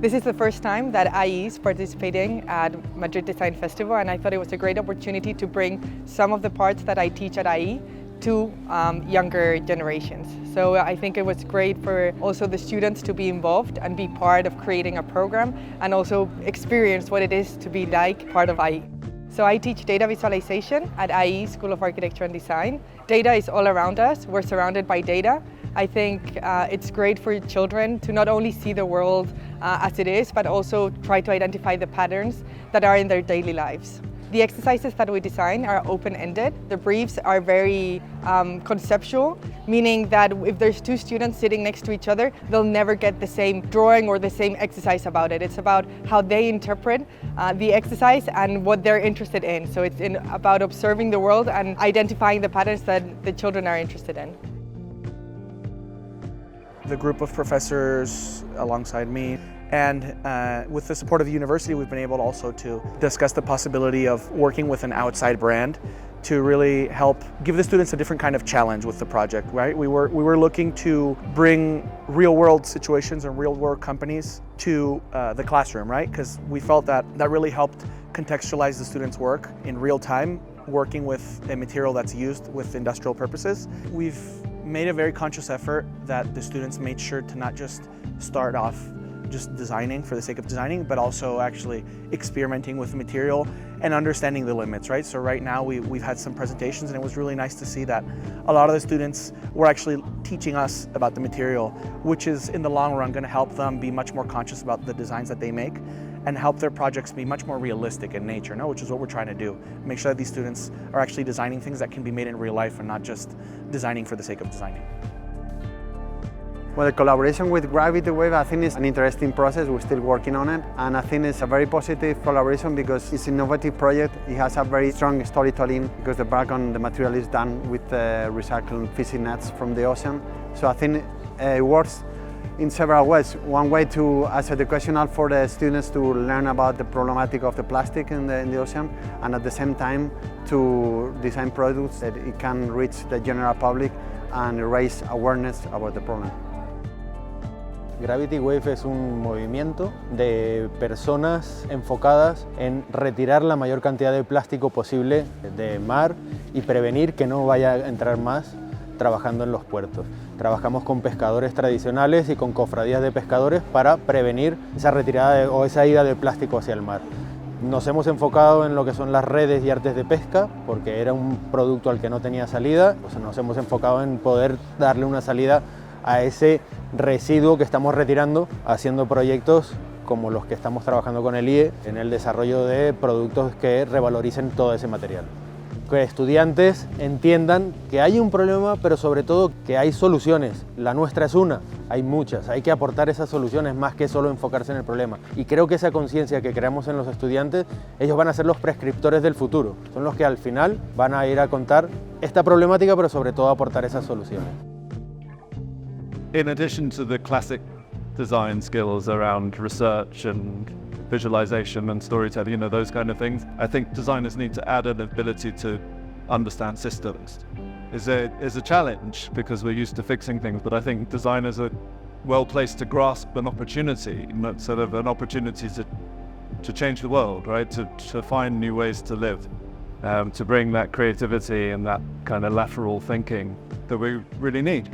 This is the first time that IE is participating at Madrid Design Festival, and I thought it was a great opportunity to bring some of the parts that I teach at IE to younger generations. So I think it was great for also the students to be involved and be part of creating a program and also experience what it is to be like part of IE. So I teach data visualization at IE School of Architecture and Design. Data is all around us. We're surrounded by data. I think it's great for children to not only see the world as it is, but also try to identify the patterns that are in their daily lives. The exercises that we design are open-ended. The briefs are very conceptual, meaning that if there's two students sitting next to each other, they'll never get the same drawing or the same exercise about it. It's about how they interpret the exercise and what they're interested in. So it's about observing the world and identifying the patterns that the children are interested in. The group of professors alongside me, and with the support of the university, we've been able also to discuss the possibility of working with an outside brand to really help give the students a different kind of challenge with the project, right? We were looking to bring real-world situations and real-world companies to the classroom, right? Because we felt that really helped contextualize the students' work in real time, working with a material that's used with industrial purposes. We've made a very conscious effort that the students made sure to not just start off just designing for the sake of designing, but also actually experimenting with the material and understanding the limits, right? So right now we've had some presentations, and it was really nice to see that a lot of the students were actually teaching us about the material, which is in the long run going to help them be much more conscious about the designs that they make and help their projects be much more realistic in nature, no? Which is what we're trying to do. Make sure that these students are actually designing things that can be made in real life and not just designing for the sake of designing. Well, the collaboration with Gravity Wave, I think, is an interesting process. We're still working on it, and I think it's a very positive collaboration because it's an innovative project. It has a very strong storytelling because the background, the material is done with recycled fishing nets from the ocean. So I think it works in several ways. One way to, as educational for the students to learn about the problematic of the plastic in the ocean, and at the same time to design products that it can reach the general public and raise awareness about the problem. Gravity Wave es un movimiento de personas enfocadas en retirar la mayor cantidad de plástico posible del mar y prevenir que no vaya a entrar más trabajando en los puertos. Trabajamos con pescadores tradicionales y con cofradías de pescadores para prevenir esa retirada o esa ida de plástico hacia el mar. Nos hemos enfocado en lo que son las redes y artes de pesca, porque era un producto al que no tenía salida. Nos hemos enfocado en poder darle una salida a ese residuo que estamos retirando, haciendo proyectos como los que estamos trabajando con el IE en el desarrollo de productos que revaloricen todo ese material. Que estudiantes entiendan que hay un problema, pero sobre todo que hay soluciones. La nuestra es una, hay muchas, hay que aportar esas soluciones más que solo enfocarse en el problema. Y creo que esa conciencia que creamos en los estudiantes, ellos van a ser los prescriptores del futuro. Son los que al final van a ir a contar esta problemática, pero sobre todo aportar esas soluciones. In addition to the classic design skills around research and visualization and storytelling, those kind of things, I think designers need to add an ability to understand systems. It's a challenge because we're used to fixing things, but I think designers are well placed to grasp an opportunity, sort of an opportunity to change the world, right? To find new ways to live, to bring that creativity and that kind of lateral thinking that we really need.